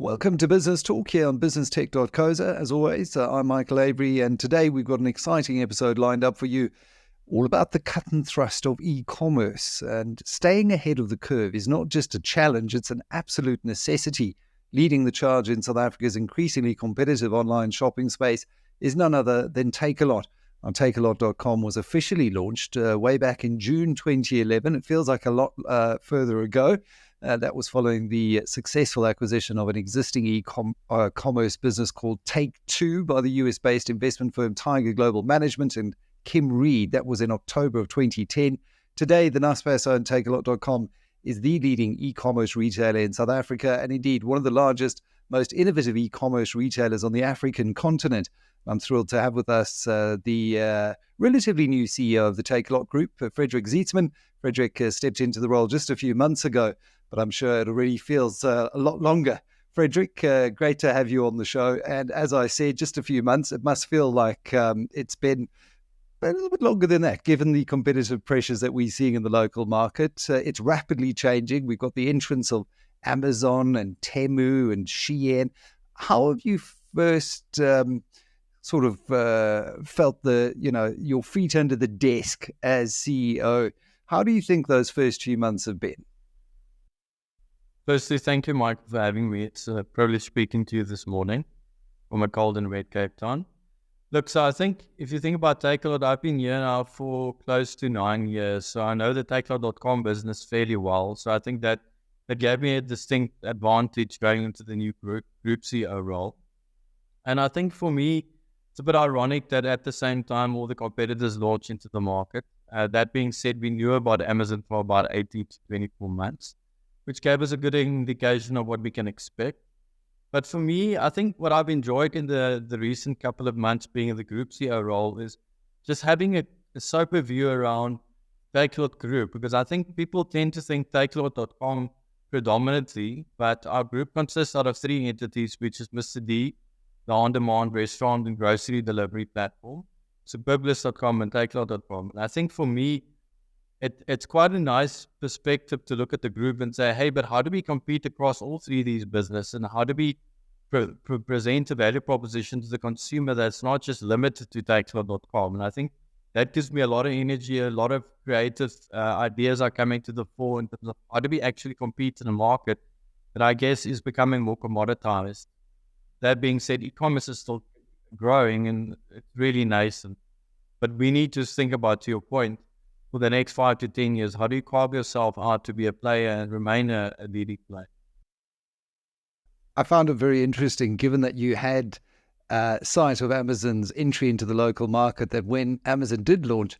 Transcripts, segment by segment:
Welcome to Business Talk here on businesstech.co.za. As always, I'm Michael Avery, and today we've got an exciting episode lined up for you, all about the cut and thrust of e-commerce. And staying ahead of the curve is not just a challenge, it's an absolute necessity. Leading the charge in South Africa's increasingly competitive online shopping space is none other than Takealot. Now, Takealot.com was officially launched way back in June 2011. It feels like a lot further ago. That was following the successful acquisition of an existing e-commerce business called Take2 by the US-based investment firm Tiger Global Management and Kim Reed. That was in October of 2010. Today, the Naspers-owned Takealot.com is the leading e-commerce retailer in South Africa and indeed one of the largest, most innovative e-commerce retailers on the African continent. I'm thrilled to have with us the relatively new CEO of the Takealot Group, Frederik Zietsman. Frederik stepped into the role just a few months ago, but I'm sure it already feels a lot longer. Frederik, great to have you on the show. And as I said, just a few months, it must feel like it's been a little bit longer than that, given the competitive pressures that we're seeing in the local market. It's rapidly changing. We've got the entrance of Amazon and Temu and Shein. How have you first felt your feet under the desk as CEO? How do you think those first few months have been? Firstly, thank you, Michael, for having me. It's a privilege speaking to you this morning from a cold and wet Cape Town. Look, so I think if you think about Takealot, I've been here now for close to 9 years. So I know the Takealot.com business fairly well. So I think that gave me a distinct advantage going into the new group CEO role. And I think for me, it's a bit ironic that at the same time, all the competitors launch into the market. That being said, we knew about Amazon for about 18 to 24 months, which gave us a good indication of what we can expect. But for me, I think what I've enjoyed in the recent couple of months being in the Group CEO role is just having a sober view around Takealot Group, because I think people tend to think Takealot.com predominantly, but our group consists out of 3 entities, which is Mr. D, the on-demand restaurant and grocery delivery platform, superbalist.com and Takealot.com. And I think for me, it's quite a nice perspective to look at the group and say, hey, but how do we compete across all 3 of these businesses, and how do we present a value proposition to the consumer that's not just limited to Takealot.com? And I think that gives me a lot of energy, a lot of creative ideas are coming to the fore in terms of how do we actually compete in a market that I guess is becoming more commoditized. That being said, e-commerce is still growing and it's really nascent. But we need to think about, to your point, for the next 5 to 10 years, how do you carve yourself out to be a player and remain a leading player? I found it very interesting, given that you had sight of Amazon's entry into the local market, that when Amazon did launch,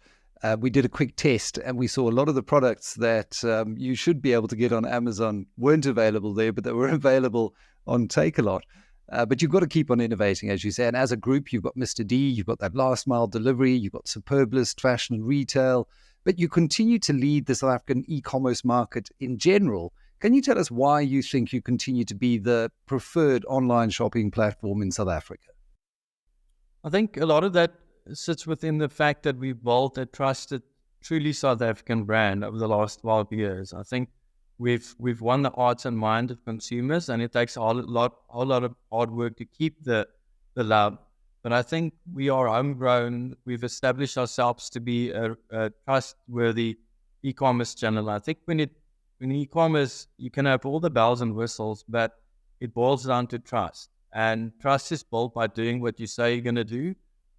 we did a quick test and we saw a lot of the products that you should be able to get on Amazon weren't available there, but they were available on Takealot. But you've got to keep on innovating, as you say. And as a group, you've got Mr. D, you've got that last mile delivery, you've got Superbalist, fashion and retail, but you continue to lead the South African e-commerce market in general. Can you tell us why you think you continue to be the preferred online shopping platform in South Africa? I think a lot of that sits within the fact that we've built a trusted, truly South African brand over the last 12 years. I think we've won the hearts and minds of consumers, and it takes a whole lot of hard work to keep the love. But I think we are homegrown. We've established ourselves to be a trustworthy e-commerce channel. I think when e-commerce, you can have all the bells and whistles, but it boils down to trust. And trust is built by doing what you say you're going to do.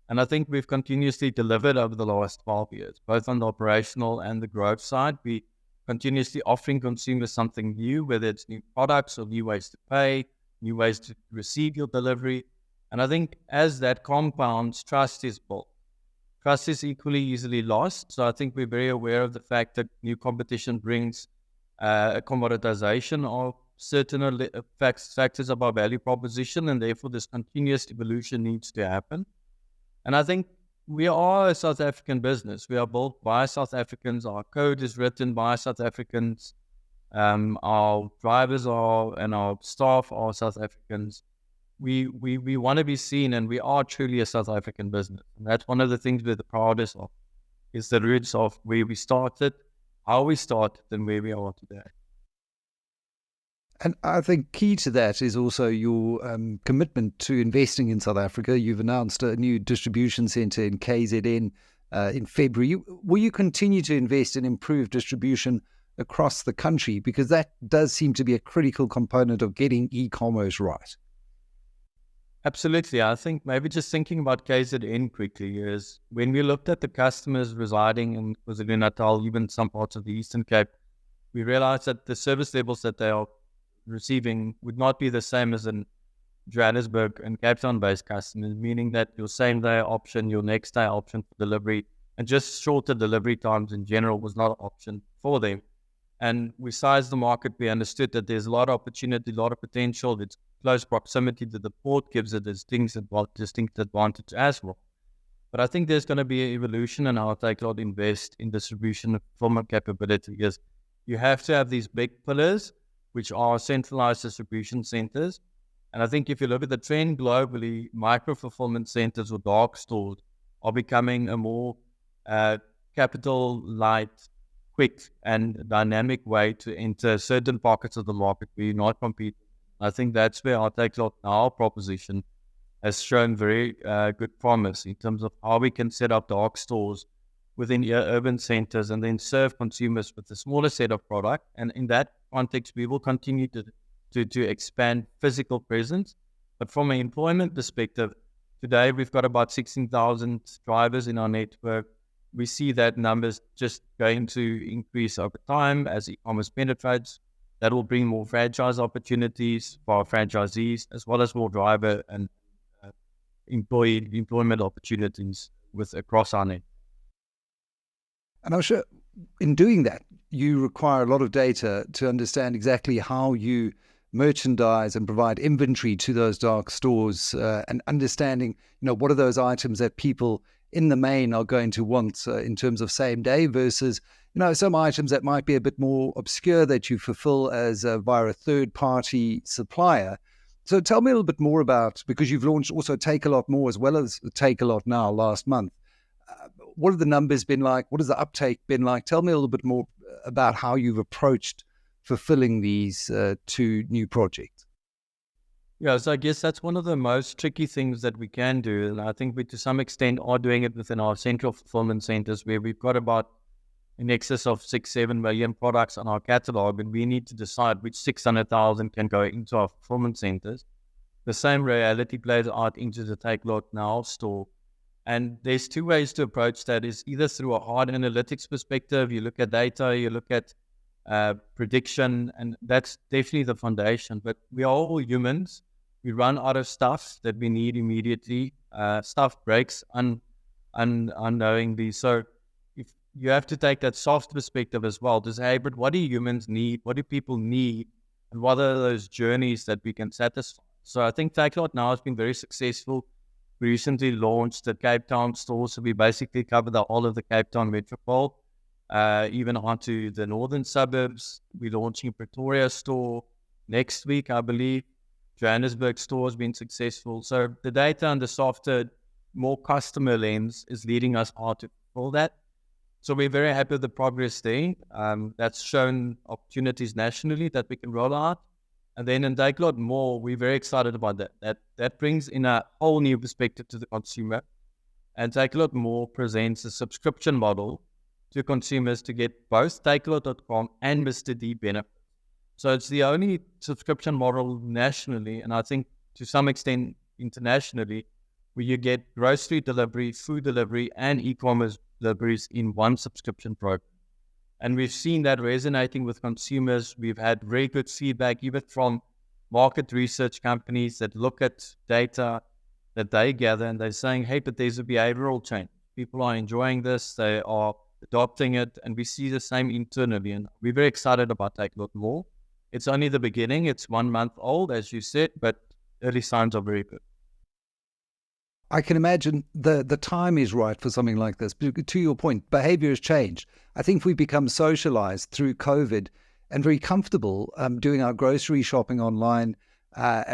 And I think we've continuously delivered over the last 12 years, both on the operational and the growth side. We continuously offering consumers something new, whether it's new products or new ways to pay, new ways to receive your delivery. And I think as that compounds, trust is built. Trust is equally easily lost. So I think we're very aware of the fact that new competition brings a commoditization of certain factors of our value proposition, and therefore this continuous evolution needs to happen. And I think we are a South African business. We are built by South Africans. Our code is written by South Africans. Our drivers are, and our staff are South Africans. We want to be seen, and we are truly a South African business. And that's one of the things we're the proudest of, is the roots of where we started, how we started, and where we are today. And I think key to that is also your commitment to investing in South Africa. You've announced a new distribution centre in KZN in February. Will you continue to invest in improved distribution across the country? Because that does seem to be a critical component of getting e-commerce right. Absolutely. I think maybe just thinking about KZN quickly is when we looked at the customers residing in KwaZulu-Natal, even some parts of the Eastern Cape, we realized that the service levels that they are receiving would not be the same as in Johannesburg and Cape Town-based customers, meaning that your same-day option, your next-day option for delivery, and just shorter delivery times in general was not an option for them. And we sized the market. We understood that there's a lot of opportunity, a lot of potential. Its close proximity to the port gives it distinct advantage as well. But I think there's going to be an evolution in how Takealot invest in distribution fulfillment capability. Is you have to have these big pillars, which are centralized distribution centers. And I think if you look at the trend globally, micro-fulfillment centers or dark stores are becoming a more capital light, quick and dynamic way to enter certain pockets of the market where you're not competing. I think that's where our TakealotNOW proposition has shown very good promise in terms of how we can set up dark stores within urban centers and then serve consumers with a smaller set of product. And in that context, we will continue to expand physical presence. But from an employment perspective, today we've got about 16,000 drivers in our network. We see that numbers just going to increase over time as e-commerce penetrates. That will bring more franchise opportunities for our franchisees, as well as more driver and employment opportunities across our network. And I'm sure in doing that, you require a lot of data to understand exactly how you merchandise and provide inventory to those dark stores, and understanding, what are those items that people in the main are going to want in terms of same day versus, some items that might be a bit more obscure that you fulfill as via a third party supplier. So tell me a little bit more about, because you've launched also TakealotMORE as well as TakealotNOW last month. What have the numbers been like? What has the uptake been like? Tell me a little bit more about how you've approached fulfilling these two new projects. Yeah, so I guess that's one of the most tricky things that we can do. And I think we, to some extent, are doing it within our central fulfillment centers where we've got about in excess of 6-7 million products on our catalog, and we need to decide which 600,000 can go into our fulfillment centers. The same reality plays out into the TakealotNOW store. And there's two ways to approach that. Is either through a hard analytics perspective, you look at data, you look at prediction, and that's definitely the foundation. But we are all humans. We run out of stuff that we need immediately. Stuff breaks unknowingly. So if you have to take that soft perspective as well to say, hey, but what do humans need? What do people need? And what are those journeys that we can satisfy? So I think TakealotNOW has been very successful. We recently launched the Cape Town store, so we basically cover the whole of the Cape Town metropole, even onto the northern suburbs. We're launching a Pretoria store next week, I believe. Johannesburg store has been successful. So the data and the softer, more customer lens is leading us hard to fulfill that. So we're very happy with the progress there. That's shown opportunities nationally that we can roll out. And then in TakealotMORE, we're very excited about that. That brings in a whole new perspective to the consumer. And TakealotMORE presents a subscription model to consumers to get both Takealot.com and Mr. D benefits. So it's the only subscription model nationally, and I think to some extent internationally, where you get grocery delivery, food delivery, and e-commerce deliveries in one subscription program. And we've seen that resonating with consumers. We've had very good feedback, even from market research companies that look at data that they gather, and they're saying, hey, but there's a behavioral change. People are enjoying this, they are adopting it, and we see the same internally. And we're very excited about TakealotMORE. It's only the beginning. It's 1 month old, as you said, but early signs are very good. I can imagine the time is right for something like this. But to your point, behavior has changed. I think we've become socialized through COVID and very comfortable doing our grocery shopping online,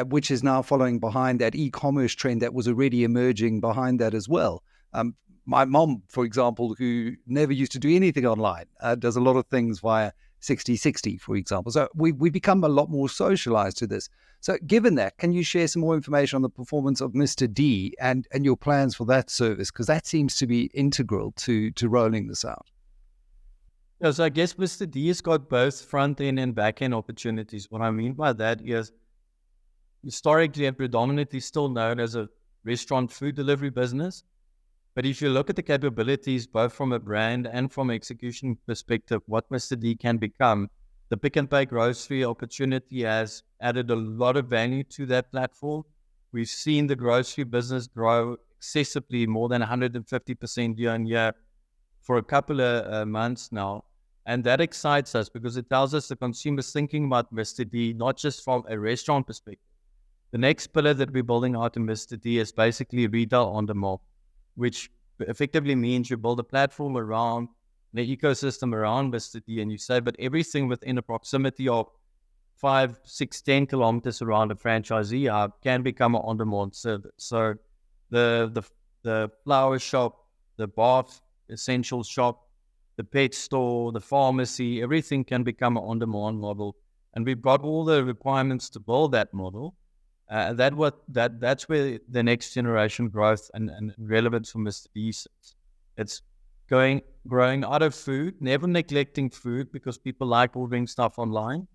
which is now following behind that e-commerce trend that was already emerging behind that as well. My mom, for example, who never used to do anything online, does a lot of things via 60/60, for example. So we become a lot more socialized to this. So given that, can you share some more information on the performance of Mr. D and your plans for that service? Because that seems to be integral to rolling this out. Yeah, so I guess Mr. D has got both front-end and back-end opportunities. What I mean by that is historically and predominantly still known as a restaurant food delivery business. But if you look at the capabilities, both from a brand and from execution perspective, what Mr. D can become, the pick and pay grocery opportunity has added a lot of value to that platform. We've seen the grocery business grow excessively, more than 150% year on year for a couple of months now. And that excites us because it tells us the consumer's thinking about Mr. D, not just from a restaurant perspective. The next pillar that we're building out in Mr. D is basically retail on demand, which effectively means you build a platform around the ecosystem around Mr. D, and you say, but everything within a proximity of 5, 6, 10 kilometers around a franchisee hub can become an on-demand service. So the flower shop, the bath essential shop, the pet store, the pharmacy, everything can become an on-demand model. And we've got all the requirements to build that model. That's where the next generation growth and relevance for Mr. D sits. It's growing out of food, never neglecting food because people like ordering stuff online,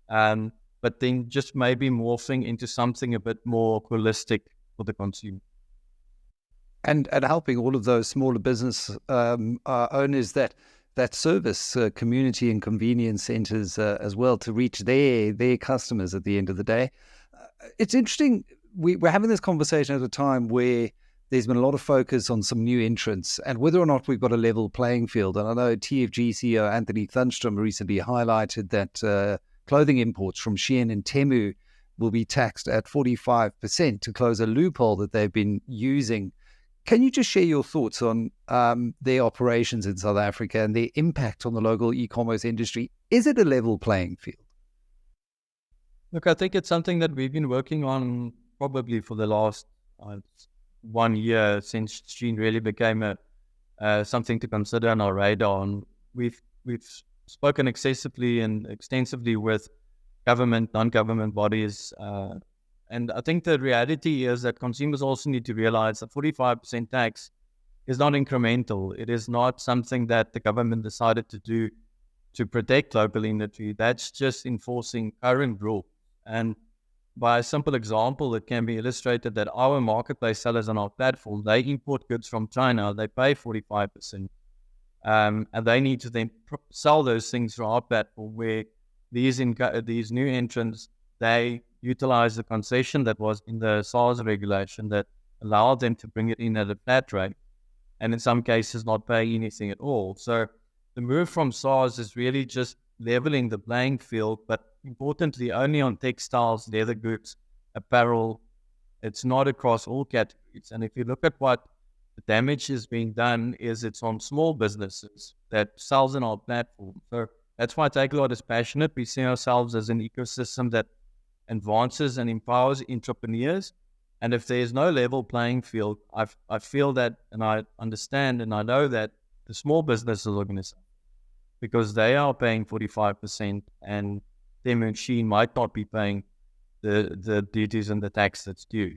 but then just maybe morphing into something a bit more holistic for the consumer. And helping all of those smaller business owners that service community and convenience centers as well to reach their customers at the end of the day. It's interesting. We're having this conversation at a time where there's been a lot of focus on some new entrants and whether or not we've got a level playing field. And I know TFG CEO Anthony Thunstrom recently highlighted that clothing imports from Shein and Temu will be taxed at 45% to close a loophole that they've been using. Can you just share your thoughts on their operations in South Africa and their impact on the local e-commerce industry? Is it a level playing field? Look, I think it's something that we've been working on probably for the last 1 year since Shein really became something to consider on our radar. And we've spoken excessively and extensively with government, non-government bodies. And I think the reality is that consumers also need to realize that 45% tax is not incremental. It is not something that the government decided to do to protect local industry. That's just enforcing current rules. And by a simple example, it can be illustrated that our marketplace sellers on our platform, they import goods from China, they pay 45%. And they need to then sell those things through our platform where these new entrants, they utilize the concession that was in the SARS regulation that allowed them to bring it in at a flat rate and in some cases not pay anything at all. So the move from SARS is really just leveling the playing field, but importantly only on textiles, leather goods, apparel. It's not across all categories. And if you look at what the damage is being done, is it's on small businesses that sells on our platform. So that's why Takealot is passionate. We see ourselves as an ecosystem that advances and empowers entrepreneurs. And if there's no level playing field, I feel that, and I understand and I know that the small businesses are going to suffer because they are paying 45% and them and Shein might not be paying the duties and the tax that's due.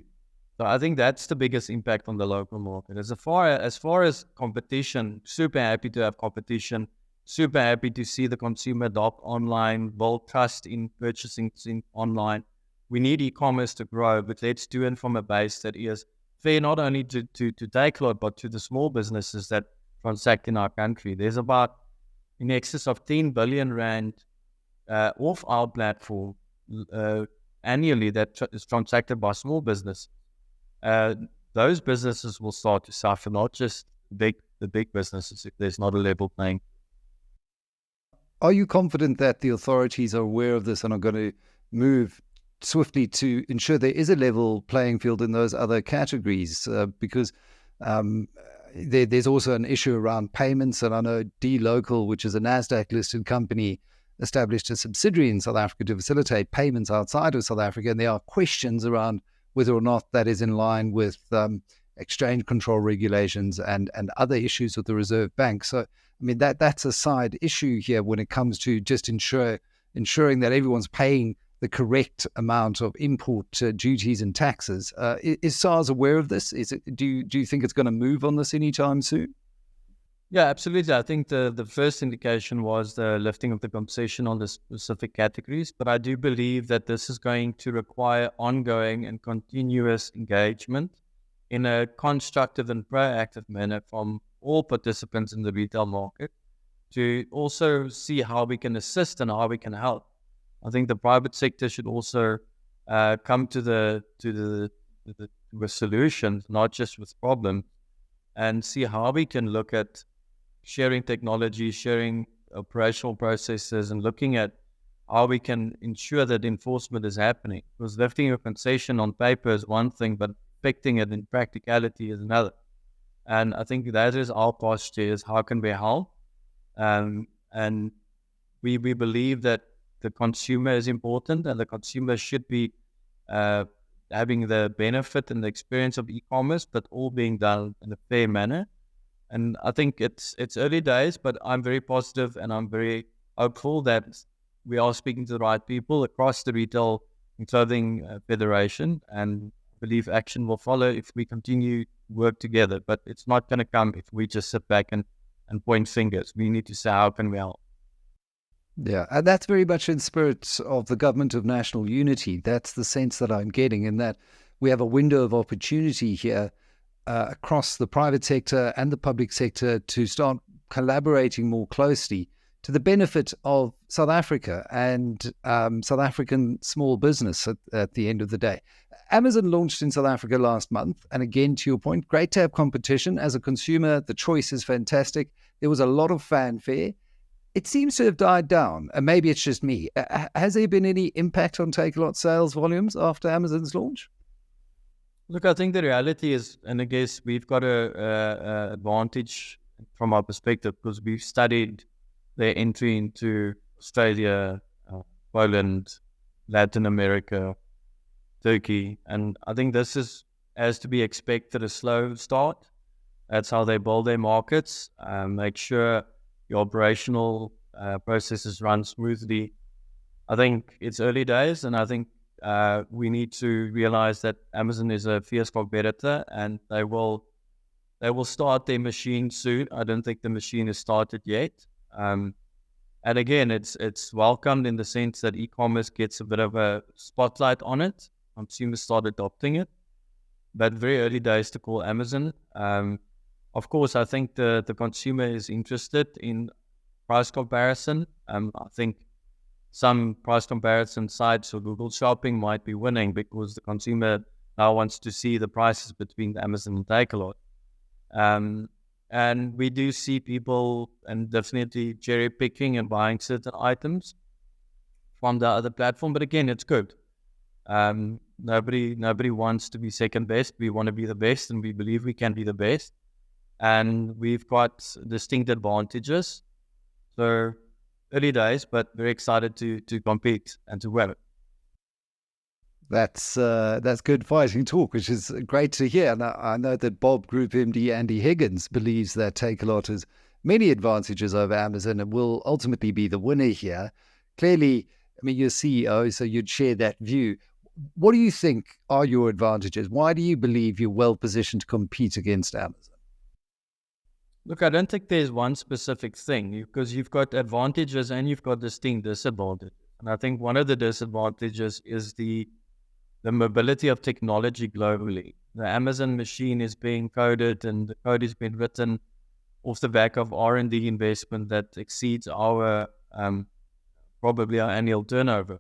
So I think that's the biggest impact on the local market. As far as competition, super happy to have competition, super happy to see the consumer adopt online, build trust in purchasing online. We need e-commerce to grow, but let's do it from a base that is fair not only to Takealot, but to the small businesses that transact in our country. There's about in excess of 10 billion rand off our platform annually that is transacted by small business. Those businesses will start to suffer, not just the big businesses if there's not a level playing. Are you confident that the authorities are aware of this and are going to move swiftly to ensure there is a level playing field in those other categories? Because there's also an issue around payments, and I know dLocal, which is a NASDAQ-listed company, established a subsidiary in South Africa to facilitate payments outside of South Africa, and there are questions around whether or not that is in line with exchange control regulations and other issues with the Reserve Bank. So, I mean, that's a side issue here when it comes to just ensuring that everyone's paying the correct amount of import duties and taxes. Is SARS aware of this? Do you think it's going to move on this anytime soon? Yeah, absolutely. I think the first indication was the lifting of the concession on the specific categories, but I do believe that this is going to require ongoing and continuous engagement in a constructive and proactive manner from all participants in the retail market to also see how we can assist and how we can help. I think the private sector should also come to the with solutions, not just with problems, and see how we can look at sharing technology, sharing operational processes, and looking at how we can ensure that enforcement is happening. Because lifting a concession on paper is one thing, but affecting it in practicality is another. And I think that is our posture, is how can we help? And we believe that the consumer is important, and the consumer should be having the benefit and the experience of e-commerce, but all being done in a fair manner. And I think it's early days, but I'm very positive and I'm very hopeful that we are speaking to the right people across the retail and clothing federation, and I believe action will follow if we continue to work together. But it's not going to come if we just sit back and point fingers. We need to say, how can we help? Yeah, and that's very much in spirit of the government of national unity. That's the sense that I'm getting, in that we have a window of opportunity here across the private sector and the public sector to start collaborating more closely to the benefit of South Africa and South African small business at the end of the day. Amazon launched in South Africa last month. And again, to your point, great to have competition. As a consumer, the choice is fantastic. There was a lot of fanfare. It seems to have died down, and maybe it's just me. Has there been any impact on Takealot sales volumes after Amazon's launch? Look, I think the reality is, and I guess we've got a advantage from our perspective because we've studied their entry into Australia, Poland, Latin America, Turkey, and I think this is, as to be expected, a slow start. That's how they build their markets, make sure your operational processes run smoothly. I think it's early days, and I think we need to realize that Amazon is a fierce competitor, and they will start their machine soon. I don't think the machine has started yet. And again, it's welcomed in the sense that e-commerce gets a bit of a spotlight on it. Consumers start adopting it, but very early days to call Amazon. Of course, I think the consumer is interested in price comparison. I think some price comparison sites or Google Shopping might be winning because the consumer now wants to see the prices between Amazon and Takealot. And we do see people and definitely cherry picking and buying certain items from the other platform. But again, it's good. Nobody wants to be second best. We want to be the best, and we believe we can be the best. And we've got distinct advantages. So early days, but very excited to compete and to win it. That's good fighting talk, which is great to hear. And I know that Bob Group MD Andy Higgins believes that Takealot has many advantages over Amazon and will ultimately be the winner here. Clearly, I mean, you're CEO, so you'd share that view. What do you think are your advantages? Why do you believe you're well positioned to compete against Amazon? Look, I don't think there's one specific thing, because you've got advantages and you've got distinct disadvantages. And I think one of the disadvantages is the mobility of technology globally. The Amazon machine is being coded, and the code is being written off the back of R&D investment that exceeds our probably our annual turnover.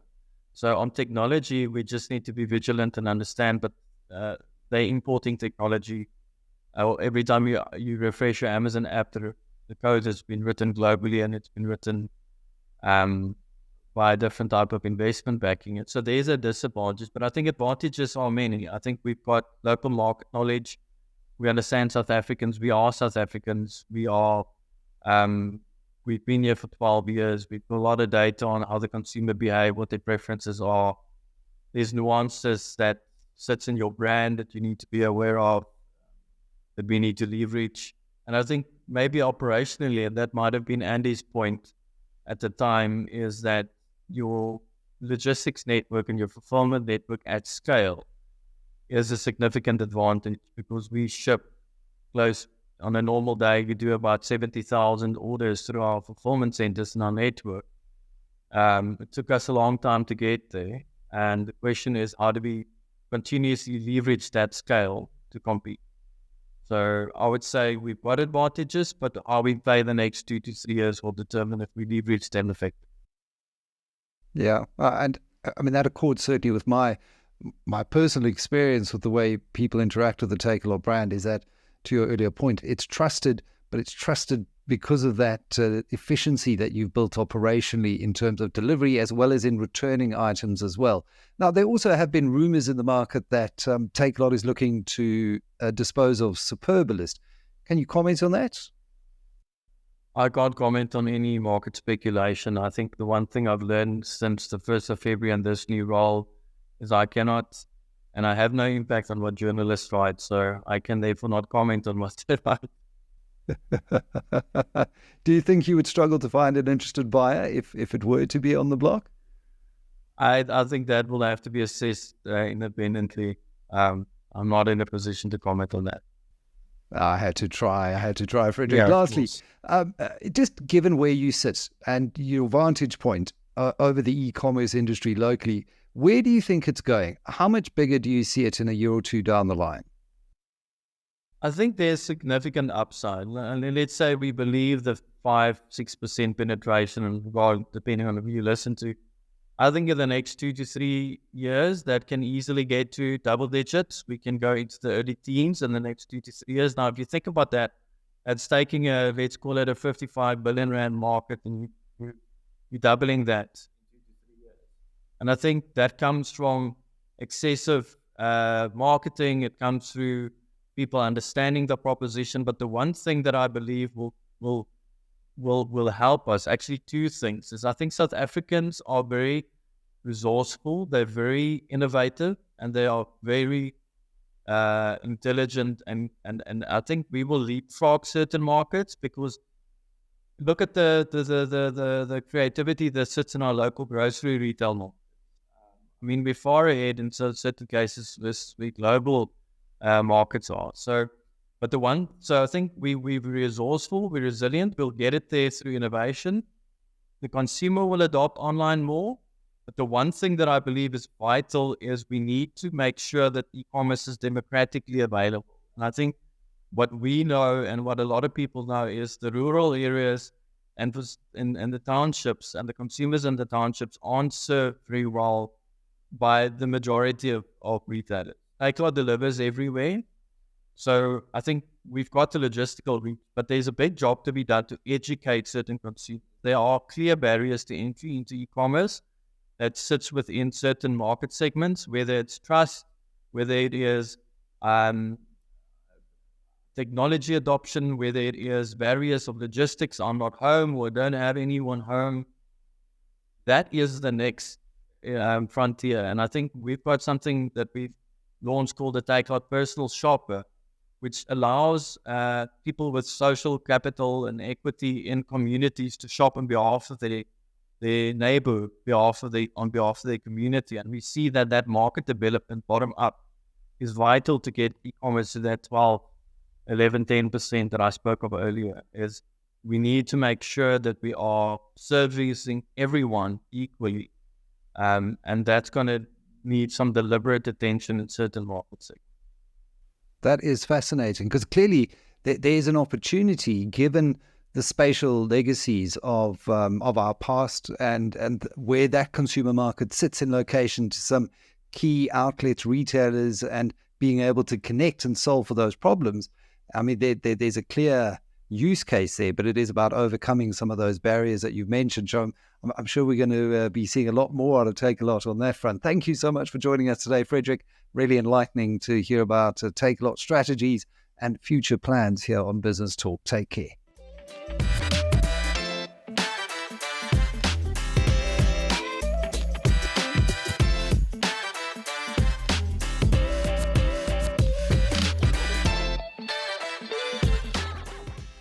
So on technology, we just need to be vigilant and understand, but they're importing technology. Every time you refresh your Amazon app, the code has been written globally, and it's been written by a different type of investment backing it. So there's a disadvantage, but I think advantages are many. I think we've got local market knowledge. We understand South Africans. We are South Africans. We've been here for 12 years. We've got a lot of data on how the consumer behave, what their preferences are. There's nuances that sits in your brand that you need to be aware of. that we need to leverage. And I think maybe operationally, and that might have been Andy's point at the time, is that your logistics network and your fulfillment network at scale is a significant advantage, because we ship close on a normal day. We do about 70,000 orders through our fulfillment centers in our network. It took us a long time to get there. And the question is, how do we continuously leverage that scale to compete? So I would say we've got advantages, but how we play the next 2 to 3 years will determine if we leverage them effectively. Yeah, and I mean, that accords certainly with my personal experience with the way people interact with the Takealot brand. Is that, to your earlier point, it's trusted, but it's trusted because of that efficiency that you've built operationally in terms of delivery, as well as in returning items as well. Now, there also have been rumors in the market that Takealot is looking to dispose of Superbalist. Can you comment on that? I can't comment on any market speculation. I think the one thing I've learned since the 1st of February in this new role is I cannot, and I have no impact on what journalists write, so I can therefore not comment on what they write. Do you think you would struggle to find an interested buyer if it were to be on the block? I think that will have to be assessed independently. I'm not in a position to comment on that. I had to try, Frederik. Yeah, Lastly, just given where you sit and your vantage point over the e-commerce industry locally, where do you think it's going? How much bigger do you see it in a year or two down the line? I think there's significant upside. And let's say we believe the 5-6% penetration, and well, depending on who you listen to, I think in the next 2 to 3 years, that can easily get to double digits. We can go into the early teens in the next 2 to 3 years. Now, if you think about that, it's taking let's call it a 55 billion rand market, and you're doubling that. And I think that comes from excessive marketing. It comes through people understanding the proposition. But the one thing that I believe will help us, actually two things, is I think South Africans are very resourceful, they're very innovative, and they are very intelligent, and I think we will leapfrog certain markets, because look at the creativity that sits in our local grocery retail market. I mean, we're far ahead in certain cases with global markets are. So I think we're resourceful, we're resilient, we'll get it there through innovation. The consumer will adopt online more. But the one thing that I believe is vital is we need to make sure that e-commerce is democratically available. And I think what we know and what a lot of people know is the rural areas and the townships and the consumers in the townships aren't served very well by the majority of retailers. Takealot delivers everywhere. So I think we've got the logistical reach, but there's a big job to be done to educate certain consumers. There are clear barriers to entry into e-commerce that sits within certain market segments, whether it's trust, whether it is technology adoption, whether it is barriers of logistics, I'm not home or don't have anyone home. That is the next frontier. And I think we've got something that we've launched called the Takealot Personal Shopper, which allows people with social capital and equity in communities to shop on behalf of their neighbor, on behalf of their community. And we see that market development bottom up is vital to get e-commerce to that 12, 11, 10% that I spoke of earlier. Is we need to make sure that we are servicing everyone equally. And that's going to need some deliberate attention in certain markets. That is fascinating, because clearly there's an opportunity, given the spatial legacies of our past and where that consumer market sits in location to some key outlets, retailers, and being able to connect and solve for those problems. I mean, there's a clear use case there, but it is about overcoming some of those barriers that you've mentioned. So I'm sure we're going to be seeing a lot more out of Takealot on that front. Thank you so much for joining us today, Frederik. Really enlightening to hear about Takealot strategies and future plans here on Business Talk. Take care.